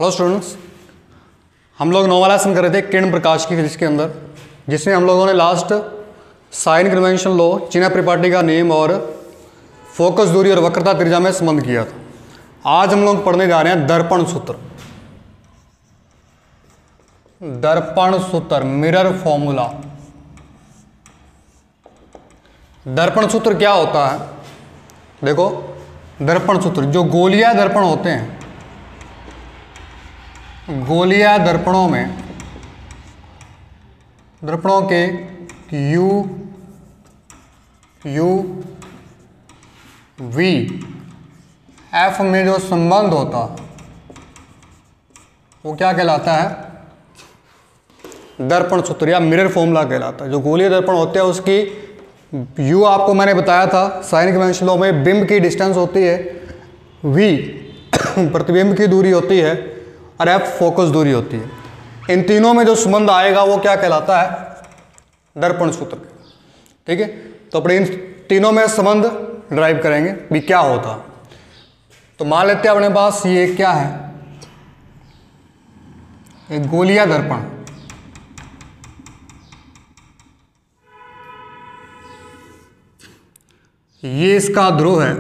Hello students, हम लोग normalisation कर रहे थे किरण प्रकाश की फिजिक्स के अंदर, जिसमें हम लोगों ने लास्ट साइन कन्वेंशन लॉ, चीना त्रिपाठी का नियम और फोकस दूरी और वक्रता त्रिज्या में संबंध किया था। आज हम लोग पढ़ने जा रहे हैं दर्पण सूत्र। दर्पण सूत्र, मिरर फॉर्मूला। दर्पण सूत्र क्या होता है? देखो, दर्पण सूत्र जो गोलीय दर्पण होते हैं, गोलीय दर्पणों के U V F में जो संबंध होता वो क्या कहलाता है? दर्पण सूत्र या मिरर फॉर्मूला कहलाता है। जो गोलीय दर्पण होते हैं उसकी U आपको मैंने बताया था साइन कन्वेंशन लॉ में, बिंब की डिस्टेंस होती है, V प्रतिबिंब की दूरी होती है और F फोकस दूरी होती है। इन तीनों में जो संबंध आएगा वो क्या कहलाता है? दर्पण सूत्र। ठीक है, तो अपने इन तीनों में संबंध ड्राइव करेंगे भी क्या होता। तो मान लेते हैं अपने पास ये क्या है, एक गोलीय दर्पण। ये इसका ध्रुव है,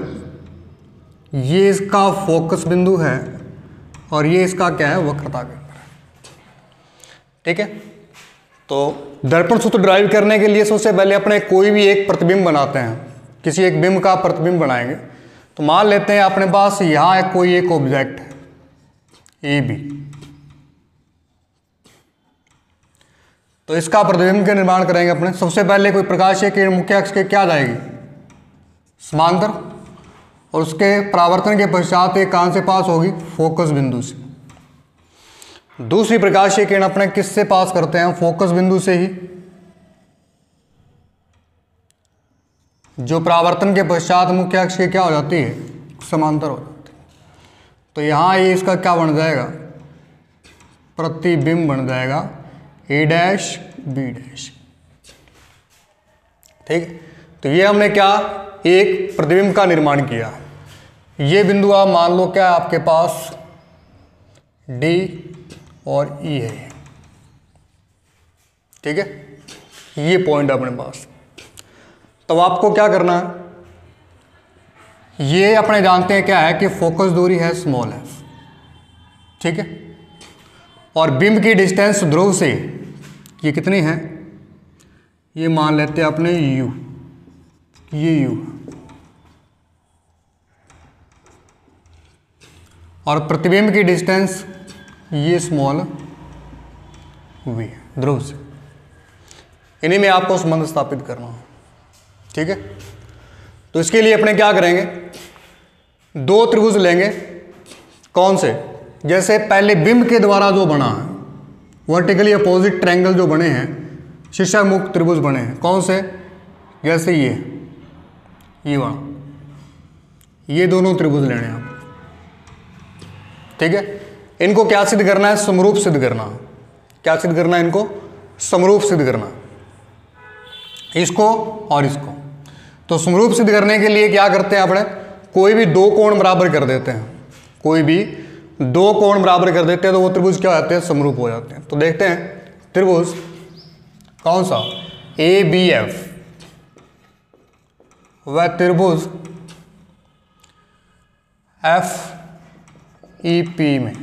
ये इसका फोकस बिंदु है और ये इसका क्या है? वक्रता केंद्र है। ठीक है, तो दर्पण सूत्र ड्राइव करने के लिए सबसे पहले अपने कोई भी एक प्रतिबिंब बनाते हैं, किसी एक बिंब का प्रतिबिंब बनाएंगे। तो मान लेते हैं अपने पास यहां है कोई एक ऑब्जेक्ट है ए बी, तो इसका प्रतिबिंब का निर्माण करेंगे अपने। सबसे पहले कोई प्रकाशीय किरण मुख्य अक्ष के क्या जाएगी? समांतर, और उसके परावर्तन के पश्चात एक कहां से पास होगी? फोकस बिंदु से। दूसरी प्रकाशीय किरण अपने किससे पास करते हैं? फोकस बिंदु से ही, जो परावर्तन के पश्चात मुख्य अक्ष के क्या हो जाती है? समांतर हो जाती है। तो यहां ये इसका क्या बन जाएगा? प्रतिबिंब बन जाएगा ए डैश बी डैश। ठीक, तो ये हमने क्या एक प्रतिबिंब का निर्माण किया। ये बिंदु आप मान लो क्या है आपके पास? डी और ई है। ठीक है, ये पॉइंट अपने पास। तो आपको क्या करना है? ये अपने जानते हैं क्या है कि फोकस दूरी है स्मॉल एफ। ठीक है, और बिंब की डिस्टेंस ध्रुव से ये कितनी है? ये मान लेते हैं अपने यू, ये यू, और प्रतिबिंब की डिस्टेंस ये स्मॉल v ध्रुव से। इन्हीं में आपको संबंध स्थापित करना है। ठीक है, तो इसके लिए अपने क्या करेंगे? दो त्रिभुज लेंगे। कौन से? जैसे पहले बिंब के द्वारा जो बना है, वर्टिकली अपोजिट ट्रायंगल जो बने हैं, शीर्षामुख त्रिभुज बने हैं। कौन से? जैसे ये वाला, ये दोनों त्रिभुज लेने हैं आप। ठीक है, इनको क्या सिद्ध करना है? समरूप सिद्ध करना। क्या सिद्ध करना है? इनको समरूप सिद्ध करना, इसको और इसको। तो समरूप सिद्ध करने के लिए क्या करते हैं अपने? कोई भी दो कोण बराबर कर देते हैं, कोई भी दो कोण बराबर कर देते हैं तो वो त्रिभुज क्या हो जाते हैं? समरूप हो जाते हैं। तो देखते हैं त्रिभुज कौन सा? ए बी एफ व त्रिभुज एफ ई पी में।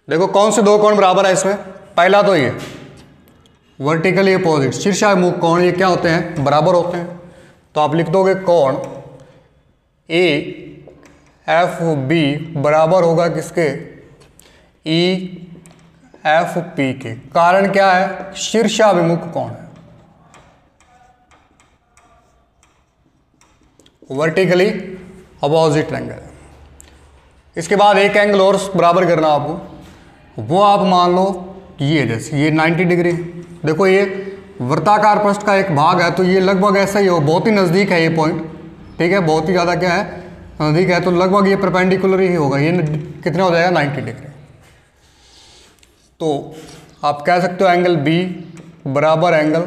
देखो कौन से दो कोण बराबर है इसमें? पहला तो ये वर्टिकली अपोजिट शीर्षामुख कोण, ये क्या होते हैं? बराबर होते हैं। तो आप लिख दोगे कोण ए एफ बी बराबर होगा किसके? ई एफ पी के। कारण क्या है? शीर्षाभिमुख कोण है, वर्टिकली अपोजिट एंगल। इसके बाद एक एंगल और बराबर करना आपको, वो आप मान लो ये, जैसे ये 90 डिग्री। देखो ये वृत्ताकार पृष्ठ का एक भाग है, तो ये लगभग ऐसा ही हो, बहुत ही नज़दीक है ये पॉइंट। ठीक है, बहुत ही ज़्यादा क्या है? नज़दीक है, तो लगभग ये परपेंडिकुलर ही होगा। ये कितना हो जाएगा? 90 डिग्री। तो आप कह सकते हो एंगल बी बराबर एंगल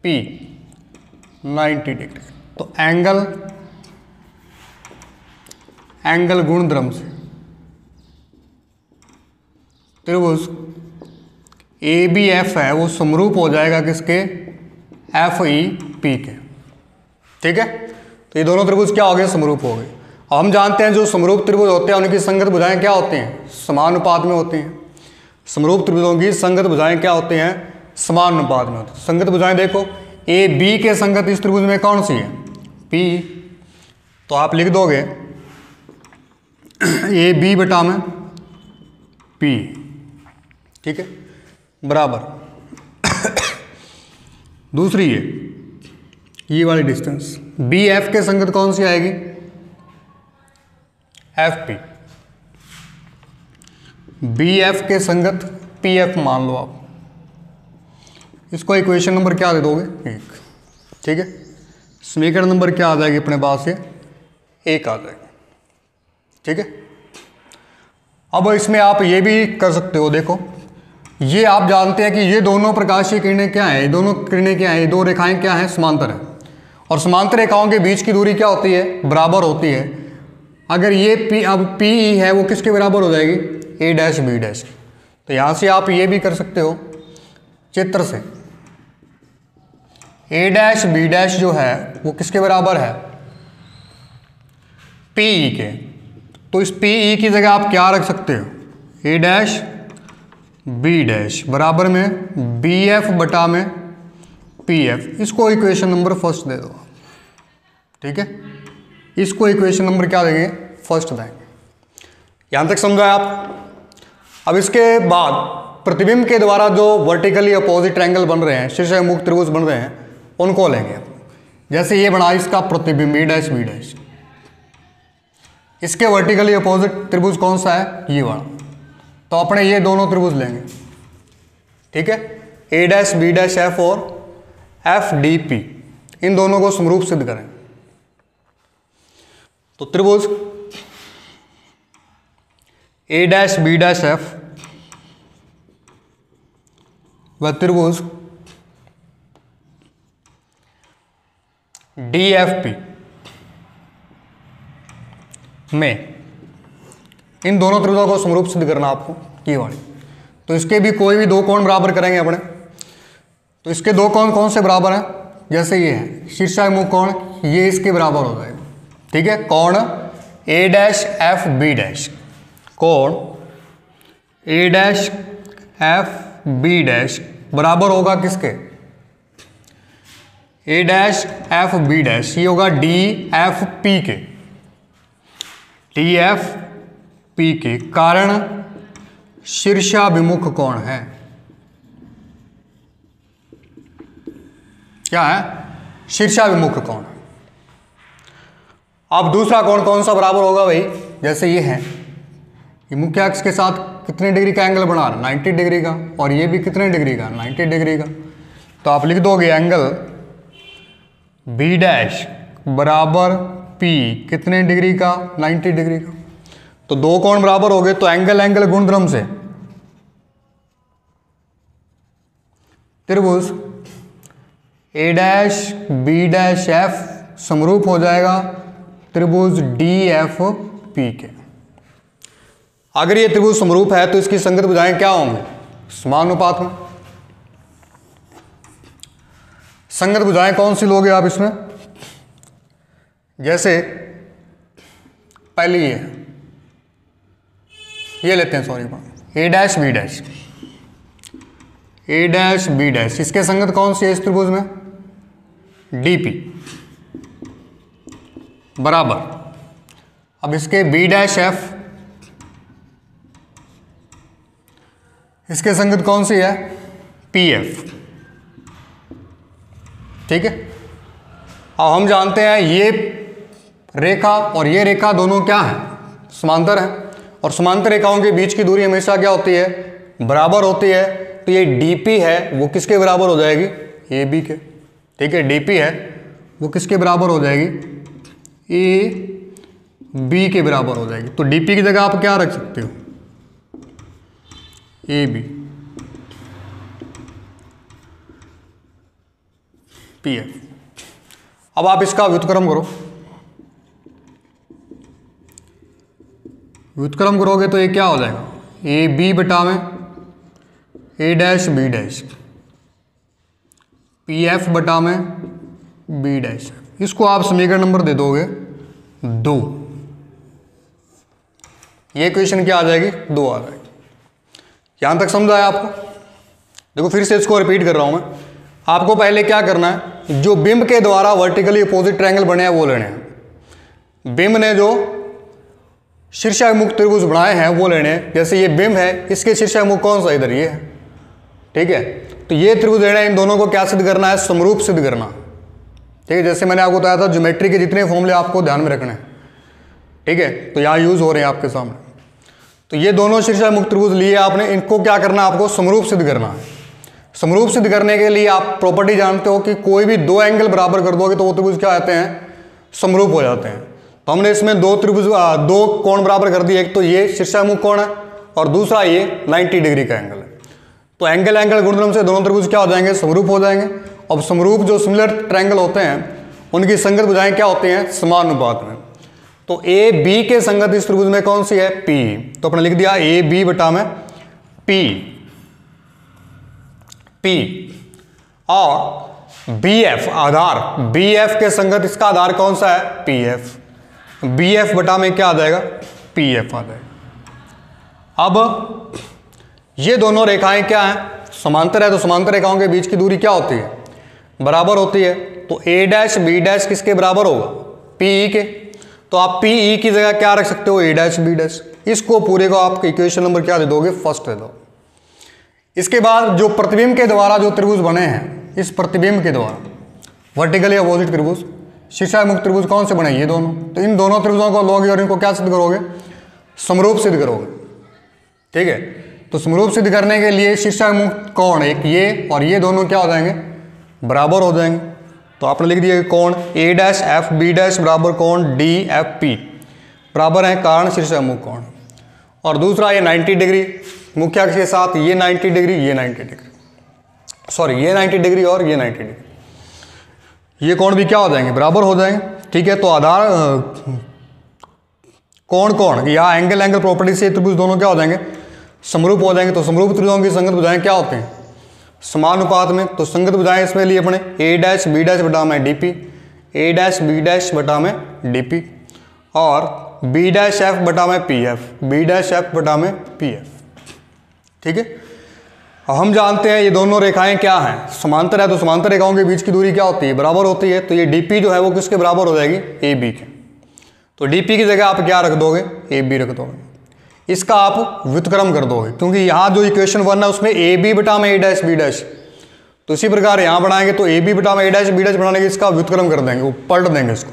पी 90 डिग्री। तो एंगल गुणधर्म से त्रिभुज ABF है वो समरूप हो जाएगा किसके, FEP के। ठीक है, तो ये दोनों त्रिभुज क्या हो गए, समरूप हो गए। अब हम जानते हैं जो समरूप त्रिभुज होते हैं उनकी संगत भुजाएं क्या होती हैं, समानुपात में होती हैं। समरूप त्रिभुजों की संगत भुजाएं क्या होती हैं, समानुपात में होती हैं। संगत भुजाएं देखो, AB के संगत इस त्रिभुज में कौन सी है, P। तो आप लिख दोगे AB बटा में P, ठीक है, बराबर दूसरी है ये वाली डिस्टेंस BF के संगत कौन सी आएगी, FP। BF के संगत PF मान लो आप, इसको इक्वेशन नंबर क्या दे दोगे, 1। ठीक है, समीकरण नंबर क्या आ जाएगी अपने पास, ये 1 आ जाएगी। ठीक है, अब इसमें आप ये भी कर सकते हो, देखो ये आप जानते हैं कि ये दोनों प्रकाशीय किरणें क्या है, ये दोनों किरणें क्या है, ये दो रेखाएं क्या हैं, समांतर है। और समांतर रेखाओं के बीच की दूरी क्या होती है, बराबर होती है। अगर ये P, अब PE है वो किसके बराबर हो जाएगी, A डैश B डैश। तो यहाँ से आप ये भी कर सकते हो चित्र से, A डैश B डैश जो है वो किसके बराबर है, PE के। तो इस PE की जगह आप क्या रख सकते हो, A डैश B डैश बराबर में BF बटा में PF। इसको इक्वेशन नंबर फर्स्ट दे दो। ठीक है, इसको इक्वेशन नंबर क्या देंगे, फर्स्ट देंगे। यहां तक समझा आप। अब इसके बाद प्रतिबिंब के द्वारा जो वर्टिकली अपोजिट ट्रायंगल बन रहे हैं, शीर्षमुख त्रिभुज बन रहे हैं, उनको लेंगे। जैसे ये बना इसका प्रतिबिंब A डैश B डैश, इसके वर्टिकली अपोजिट त्रिभुज कौन सा है, ये वाला। तो अपने ये दोनों त्रिभुज लेंगे। ठीक है, A dash B dash F और FDP, इन दोनों को समरूप सिद्ध करें। तो त्रिभुज A dash B dash F व त्रिभुज DFP में इन दोनों त्रिभुजों को समरूप सिद्ध करना आपको, ये वाली। तो इसके भी कोई भी दो कोण बराबर करेंगे अपने। तो इसके दो कोण कौन से बराबर हैं, जैसे ये है शीर्षाभिमुख कोण, ये इसके बराबर हो जाएगा। ठीक है, कोण A dash F B dash, कोण A dash F B dash बराबर होगा किसके, A dash F B dash, ये होगा DFP के, DFP के। कारण शीर्षाभिमुख कोण है, क्या है, शीर्षाभिमुख कोण। अब दूसरा कोण कौन सा बराबर होगा भाई, जैसे ये है, ये मुख्य अक्ष के साथ कितने डिग्री का एंगल बना रहा है, 90 डिग्री का, और ये भी कितने डिग्री का, 90 डिग्री का। तो आप लिख दोगे एंगल B डैश बराबर P कितने डिग्री का, 90 डिग्री का। तो दो कोण बराबर हो गए, तो एंगल एंगल गुणधर्म से त्रिभुज A dash B dash F समरूप हो जाएगा त्रिभुज DFP के। अगर ये त्रिभुज समरूप है तो इसकी संगत भुजाएं क्या होंगी, समानुपात में। संगत भुजाएं कौन सी लोगे आप इसमें, जैसे पहली ये लेते हैं, sorry, A dash B dash, A dash B dash, इसके संगत कौन सी है इस त्रिभुज में, DP बराबर। अब इसके B डैश F, इसके संगत कौन सी है, PF। ठीक है, अब हम जानते हैं ये रेखा और ये रेखा दोनों क्या है, समांतर है, और समांतर रेखाओं के बीच की दूरी हमेशा क्या होती है, बराबर होती है। तो ये DP है वो किसके बराबर हो जाएगी, AB के। ठीक है, DP है वो किसके बराबर हो जाएगी, AB के बराबर हो जाएगी। तो DP की जगह आप क्या रख सकते हो, AB PF। अब आप इसका व्युत्क्रम करो, व्युत्क्रम करोगे तो ये क्या हो जाएगा, ए बी बटा में A dash B dash, P F बटा में बी डैश। इसको आप समीकरण नंबर दे दोगे 2। ये क्वेश्चन क्या आ जाएगी? 2 आ जाएगी। यहां तक समझ आया आपको? देखो फिर से इसको रिपीट कर रहा हूं मैं। आपको पहले क्या करना है, जो बिंब के द्वारा वर्टिकली अपोजिट ट्रायंगल बने हैं वो लेने हैं। बिंब ने जो शीर्षाभिमुख त्रिभुज बनाए हैं वो लेने हैं। जैसे ये बिंब है, इसके शीर्षाभिमुख कौन सा? इधर ये है, ठीक है। तो ये त्रिभुज लेना है, इन दोनों को क्या सिद्ध करना है? समरूप सिद्ध करना, ठीक है। जैसे मैंने आपको बताया था, ज्योमेट्री के जितने फॉर्मूले आपको ध्यान में रखने हैं, ठीक है। तो यहाँ यूज हो रहे हैं आपके सामने। तो ये दोनों शीर्षाभिमुख त्रिभुज लिए आपने, इनको क्या करना है? आपको समरूप सिद्ध करना है। समरूप सिद्ध करने के लिए आप प्रॉपर्टी जानते हो कि कोई भी 2 एंगल बराबर कर दोगे तो वो त्रिभुज क्या आते हैं? समरूप हो जाते हैं। तो हमने इसमें 2 त्रिभुज 2 कोण बराबर कर दिए। एक तो ये शीर्षाभिमुख कोण है और दूसरा ये 90 डिग्री का एंगल है। तो एंगल एंगल गुणधर्म से दोनों त्रिभुज क्या हो जाएंगे? समरूप हो जाएंगे। अब समरूप जो सिमिलर ट्रायंगल होते हैं उनकी संगत भुजाएं क्या होती हैं? समानुपात में। तो ए बी के संगत इस त्रिभुज में कौन सी है? पी। तो अपने लिख दिया ए बी बटा में पी, पी। और बी एफ आधार, बी एफ के संगत इसका आधार कौन सा है? P F. बी एफ बटा में क्या आ जाएगा? पी एफ आ जाएगा। अब ये दोनों रेखाएं क्या हैं? समांतर है। तो समांतर रेखाओं के बीच की दूरी क्या होती है? बराबर होती है। तो ए डैश बी डैश किसके बराबर होगा? पी ई के। तो आप पी ई की जगह क्या रख सकते हो? ए डैश बी डैश। इसको पूरे को आप इक्वेशन नंबर क्या दे दोगे? फर्स्ट दे दो। इसके बाद जो प्रतिबिंब के द्वारा जो त्रिभुज बने हैं, इस प्रतिबिंब के द्वारा वर्टिकली अपोजिट त्रिभुज, शीर्षाभिमुख त्रिभुज कौन से बने? ये दोनों। तो इन दोनों त्रिभुजों को लोगे और इनको क्या सिद्ध करोगे? समरूप सिद्ध करोगे, ठीक है। तो समरूप सिद्ध करने के लिए शीर्षाभिमुख कोण एक ये और ये दोनों क्या हो जाएंगे? बराबर हो जाएंगे। तो आपने लिख दिया कोण ए डैश एफ बी डैश बराबर कोण डी एफ पी बराबर है कारण शीर्षाभिमुख कोण। और दूसरा ये 90 डिग्री मुख्य अक्ष के साथ, ये 90 डिग्री, ये 90 डिग्री, सॉरी ये 90 डिग्री और ये 90 डिग्री। ये कोण भी क्या हो जाएंगे? बराबर हो जाएंगे, ठीक है। तो आधार कोण कोण या एंगल एंगल प्रॉपर्टी से त्रिभुज दोनों क्या हो जाएंगे? समरूप हो जाएंगे। तो समरूप त्रिभुजों की संगत भुजाएं क्या होते हैं? समानुपात में। तो संगत भुजाएं इसमें लिए अपने ए डैश बी डैश बटा में D P, A dash B dash बटा में डी पी और बी डैश एफ बटा में P F, B dash F बटा में पी एफ, ठीक है। हम जानते हैं ये दोनों रेखाएं क्या हैं? समांतर है। तो समांतर रेखाओं के बीच की दूरी क्या होती है? बराबर होती है। तो ये डीपी जो है वो किसके बराबर हो जाएगी? ए बी के। तो डीपी की जगह आप क्या रख दोगे? ए बी रख दोगे। इसका आप व्युत्क्रम कर दोगे, क्योंकि यहाँ जो इक्वेशन 1 है उसमें ए बी बटा में ए डैश बी डैश। तो इसी प्रकार यहाँ बनाएंगे तो ए बी बटा में ए डैश बी डैश बनाने के इसका व्युत्क्रम कर देंगे, वो पलट देंगे इसको।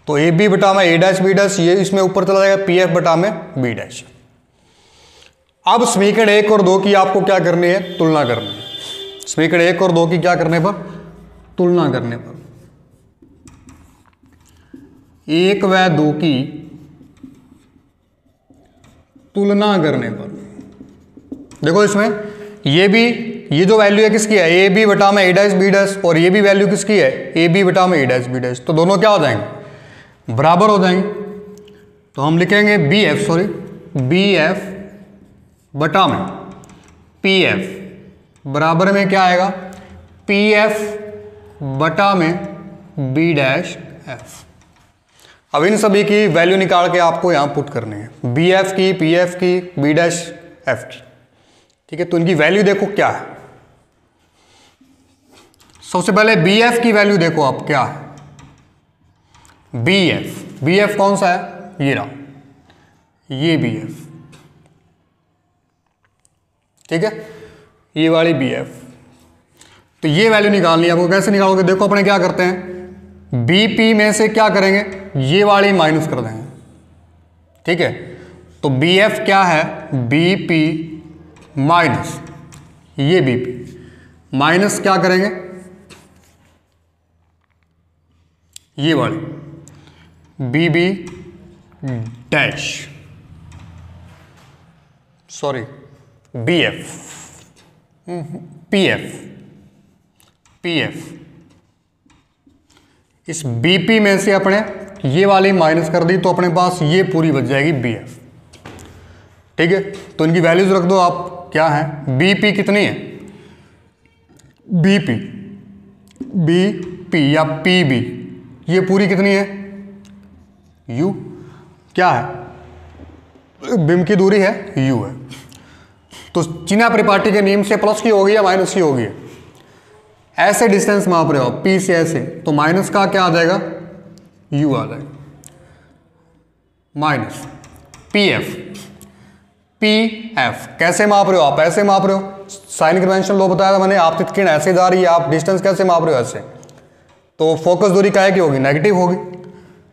तो ए बी बटा में ए डैश बी डैश, ये इसमें ऊपर चला जाएगा पी एफ बटा में बी डैश। अब समीकरण 1 और 2 की आपको क्या करनी है? तुलना करनी है। समीकरण 1 और 2 की क्या करने पर? तुलना करने पर। 1 व 2 की तुलना करने पर देखो इसमें ये भी, ये जो वैल्यू है किसकी है? ए बी बटा में ए डैश बी डैश और ये भी वैल्यू किसकी है? ए बी बटा में ए डैश बी डैश। तो दोनों क्या हो जाएंगे? बराबर हो जाएंगे। तो हम लिखेंगे B F, sorry B F बटा में पी एफ बराबर में क्या आएगा? पी एफ बटा में बी डैश एफ। अब इन सभी की वैल्यू निकाल के आपको यहां पुट करनी है, बी एफ की, पी एफ की, बी डैश एफ की, ठीक है। तो इनकी वैल्यू देखो क्या है। सबसे पहले बी एफ की वैल्यू देखो आप क्या है? बी एफ, बी एफ कौन सा है? ये रहा, ये बी एफ, ठीक है, ये वाली बी एफ। तो ये वैल्यू निकालनी है आपको। कैसे निकालोगे? देखो अपने क्या करते हैं, बी पी में से क्या करेंगे? ये वाली माइनस कर देंगे, ठीक है। तो बी एफ क्या है? बी पी माइनस ये बी पी माइनस क्या करेंगे? ये वाली B B dash, sorry B F, P F, P F. इस बीपी में से अपने ये वाली माइनस कर दी तो अपने पास ये पूरी बच जाएगी बी एफ। ठीक है, तो इनकी वैल्यूज रख दो आप, क्या है, बी पी कितनी है, बी पी या पी बी, ये पूरी कितनी है, यू, क्या है, बिम की दूरी है यू है। तो चिन्ह परिपाटी के नियम से प्लस की होगी या माइनस की होगी, ऐसे डिस्टेंस माप रहे हो पी से ऐसे, तो माइनस का क्या आ जाएगा, यू आ जाएगा, माइनस पी एफ कैसे माप रहे हो आप, ऐसे माप रहे हो, साइन कन्वेंशन लो बताया था मैंने, आप किरण ऐसे जा रही है, आप डिस्टेंस कैसे माप रहे हो, ऐसे, तो फोकस दूरी क्या है की होगी, नेगेटिव होगी,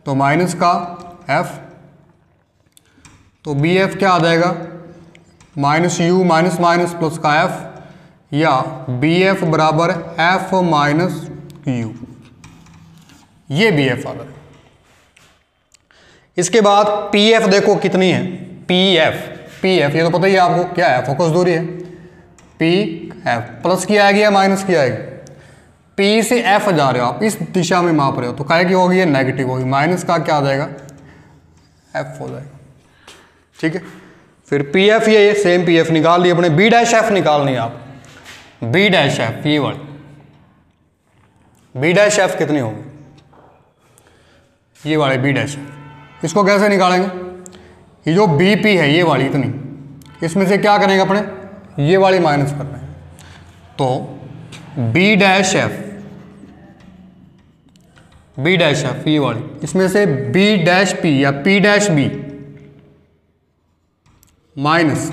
तो माइनस का एफ, तो बी एफ क्या आ जाएगा, minus you minus minus plus का एफ, या बी एफ बराबर एफ माइनस यू, ये बी एफ आ जाएगा। इसके बाद पी एफ देखो कितनी है, पी एफ ये तो पता ही है आपको क्या है, फोकस दूरी है, पी एफ प्लस की आएगी या माइनस की आएगी, पी से एफ जा रहे हो आप, इस दिशा में माप रहे हो, तो काय की होगी, नेगेटिव होगी, माइनस का क्या आ जाएगा, एफ हो जाएगा, ठीक है। फिर पी एफ ये सेम पी एफ निकाल ली अपने, बी डैश एफ निकालनी है आप, बी डैश एफ ये वाली, बी डैश एफ कितनी होगी, ये वाली बी डैश एफ, इसको कैसे निकालेंगे, ये जो बी पी है ये वाली इतनी, इसमें से क्या करेंगे अपने, ये वाली माइनस कर रहे हैं, तो बी डैश एफ ये वाली, इसमें से बी डैश पी या P dash B minus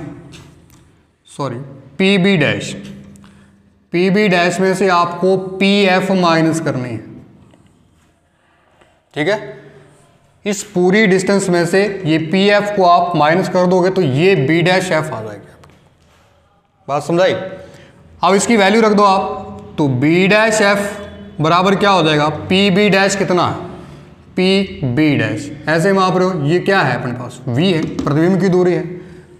P B dash में से आपको पी एफ माइनस करनी है, ठीक है। इस पूरी डिस्टेंस में से ये पी एफ को आप माइनस कर दोगे तो ये बी डैश एफ आ जाएगी आपकी, बात समझाई। अब इसकी वैल्यू रख दो आप, तो बी डैश एफ बराबर क्या हो जाएगा, पी बी डैश कितना है, पी बी डैश, ऐसे माप रहे हो, ये क्या है अपने पास, वी है, प्रतिबिंब की दूरी है।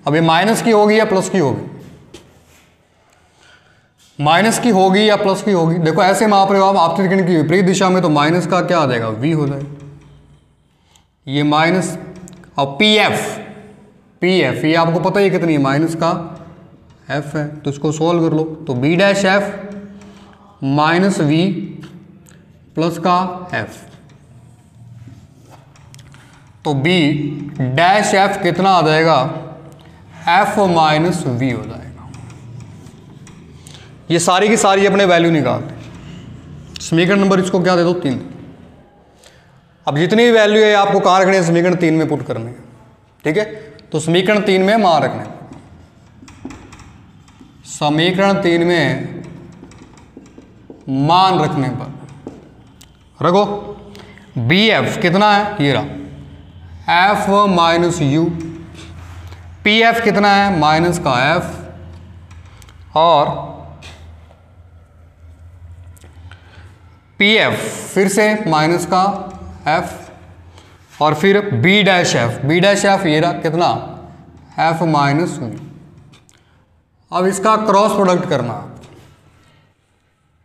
अब ये माइनस की होगी या प्लस की होगी, माइनस की होगी या प्लस की होगी, देखो ऐसे माप रहे हो आप आपतित किरण की विपरीत दिशा में, तो माइनस का क्या आ जाएगा, वी हो जाएगा, ये माइनस, और पी एफ ये आपको पता ही कितनी है, माइनस का एफ है, तो इसको सोल्व कर लो, तो B dash F minus V plus का एफ, तो बी डैश एफ कितना आ जाएगा, एफ माइनस वी हो जाएगा। ये सारी की सारी अपने वैल्यू निकालते, समीकरण नंबर इसको क्या दे दो, 3। अब जितनी भी वैल्यू है आपको कहाँ रखनी है, समीकरण 3 में पुट करनी है, ठीक है। तो समीकरण 3 में मान रखने, समीकरण 3 में मान रखने पर रखो, बी एफ कितना है, ये रहा F minus you, P F कितना है, माइनस का एफ, और पी एफ फिर से माइनस का एफ, और फिर बी डैश एफ ये रहा कितना, एफ माइनस वी। अब इसका क्रॉस प्रोडक्ट करना,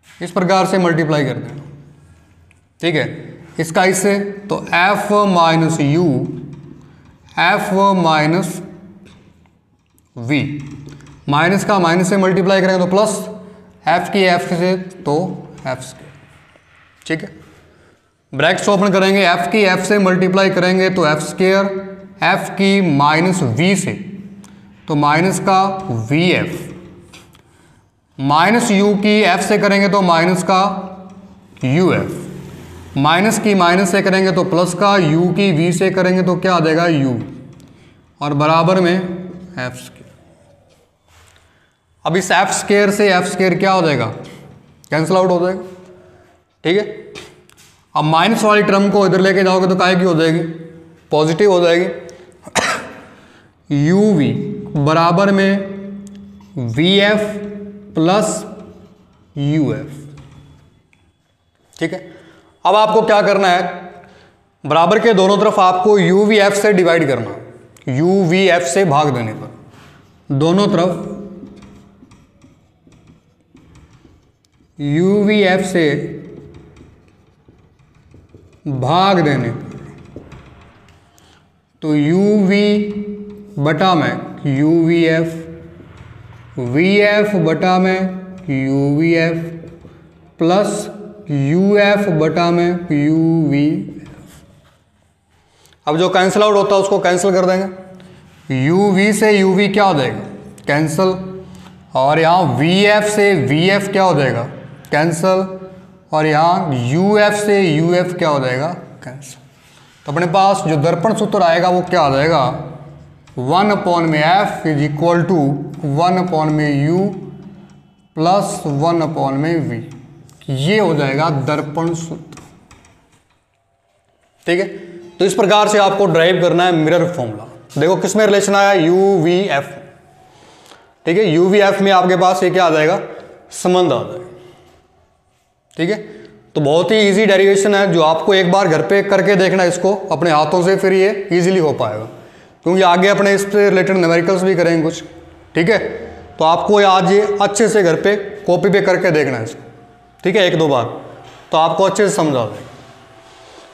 इस प्रकार से मल्टीप्लाई कर देना, ठीक है, इसका इससे, तो F minus U F minus V, minus का माइनस से मल्टीप्लाई करेंगे तो प्लस, एफ की एफ से तो एफ स्क्वायर, ठीक है। ब्रैकेट्स ओपन करेंगे, एफ की एफ से मल्टीप्लाई करेंगे तो एफ स्क्वायर, एफ की माइनस वी से तो माइनस का वी एफ, माइनस यू की एफ से करेंगे तो माइनस का यू एफ, माइनस की माइनस से करेंगे तो प्लस का, यू की वी से करेंगे तो क्या आ जाएगा, यू, और बराबर में एफ स्क्वायर। अब इस एफ स्क्वायर से एफ स्क्वायर क्या हो जाएगा, कैंसिल आउट हो जाएगा, ठीक है। अब माइनस वाली टर्म को इधर लेके जाओगे तो काय की हो जाएगी, पॉजिटिव हो जाएगी, यू वी बराबर में V F plus U F, ठीक है। अब आपको क्या करना है, बराबर के दोनों तरफ आपको यू वी एफ से डिवाइड करना, यू वी एफ से भाग देने पर दोनों तरफ यू वी एफ से भाग देने पर, तो यू वी बटा में you V F, V F बटा में you V F plus U F बटा में यू वी एफ। अब जो कैंसिल आउट होता है उसको कैंसिल कर देंगे। यू वी से यू वी क्या हो जाएगा, कैंसिल, और यहाँ वी एफ से वी एफ क्या हो जाएगा, कैंसिल, और यहाँ यू एफ से यू एफ क्या हो जाएगा, कैंसिल। तो अपने पास जो दर्पण सूत्र आएगा वो क्या आ जाएगा, 1 में एफ इज इक्वल टू 1 में यू प्लस 1 में वी, ये हो जाएगा दर्पण सूत्र। ठीक है, तो इस प्रकार से आपको ड्राइव करना है मिरर फॉर्मूला। देखो किसमें रिलेशन आया, यू वी एफ। ठीक है, यू वी एफ में आपके पास ये क्या आ जाएगा, संबंध आ जाएगा। ठीक है, तो बहुत ही इजी डेरिवेशन है जो आपको एक बार घर पे करके देखना इसको अपने हाथों से, फिर ये इजीली हो पाएगा, क्योंकि आगे अपने इस पे रिलेटेड न्यूमेरिकल्स भी करेंगे कुछ। ठीक है, तो आपको आज ये अच्छे से घर पे कॉपी पे करके देखना है इसको। ठीक है, 1-2 बार तो आपको अच्छे से समझ आ जाएगा।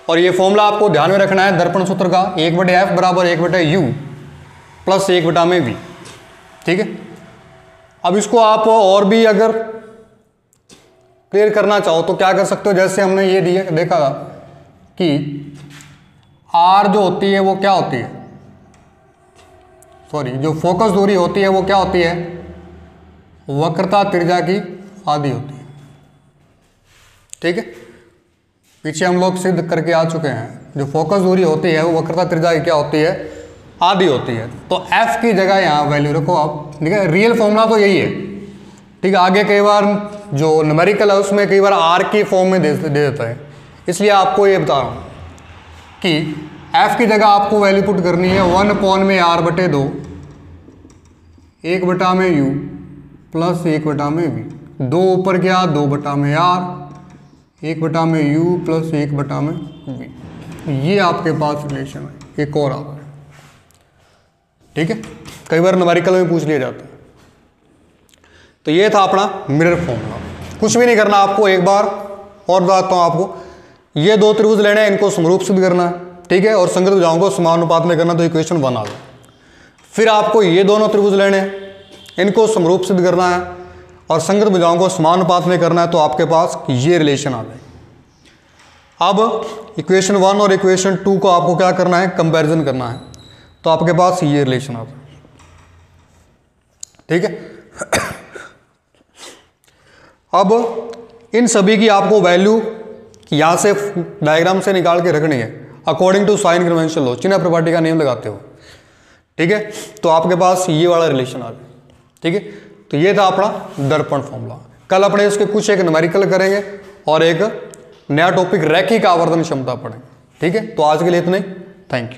और ये फॉर्मूला आपको ध्यान में रखना है दर्पण सूत्र का, 1/f बराबर 1/u प्लस 1 में v। ठीक है, अब इसको आप और भी अगर क्लियर करना चाहो तो क्या कर सकते हो, जैसे हमने ये देखा था कि r जो होती है वो क्या होती है, सॉरी जो फोकस दूरी होती है वो क्या होती है, वक्रता त्रिज्या की आधी होती है। ठीक है, पीछे हम लोग सिद्ध करके आ चुके हैं, जो फोकस दूरी होती है वो वक्रता त्रिज्या की क्या होती है, आधी होती है। तो f की जगह यहाँ वैल्यू रखो आप। ठीक है, रियल फॉर्मूला तो यही है। ठीक है, आगे कई बार जो न्यूमेरिकल है उसमें कई बार r की फॉर्म में दे देता है, इसलिए आपको ये बता रहा हूँ कि f की जगह आपको वैल्यू पुट करनी है 1 में r/2, 1 में u प्लस 1 में v, 2 ऊपर गया 2 में r, 1 में u प्लस 1 में v, ये आपके पास रिलेशन है। एक और आता है, ठीक है, कई बार न्यूमेरिकल में पूछ लिया जाता है। तो ये था अपना मिरर फॉर्मूला। कुछ भी नहीं करना आपको, एक बार और बताता हूँ आपको, ये 2 त्रिभुज लेने हैं, इनको समरूप सिद्ध करना है। ठीक है, और संगत भुजाओं को समानुपात में करना, तो इक्वेशन 1 आ गया। फिर आपको ये दोनों त्रिभुज लेने हैं, इनको समरूप सिद्ध करना है और संगत भुजाओं को समानुपात में करना है, तो आपके पास ये रिलेशन आ जाए। अब इक्वेशन 1 और इक्वेशन 2 को आपको क्या करना है, कंपैरिजन करना है, तो आपके पास ये रिलेशन आ जाए। ठीक है, अब इन सभी की आपको वैल्यू यहाँ से डायग्राम से निकाल के रखनी है according to sign convention law, चिन्ह प्रॉपर्टी का नियम लगाते हो। ठीक है, तो आपके पास ये वाला रिलेशन आ गया। ठीक है, तो ये था अपना दर्पण फॉर्मूला। कल अपने इसके कुछ एक न्यूमेरिकल करेंगे और एक नया टॉपिक रैखिक आवर्धन क्षमता पढ़ेंगे। ठीक है, तो आज के लिए इतना ही, थैंक यू।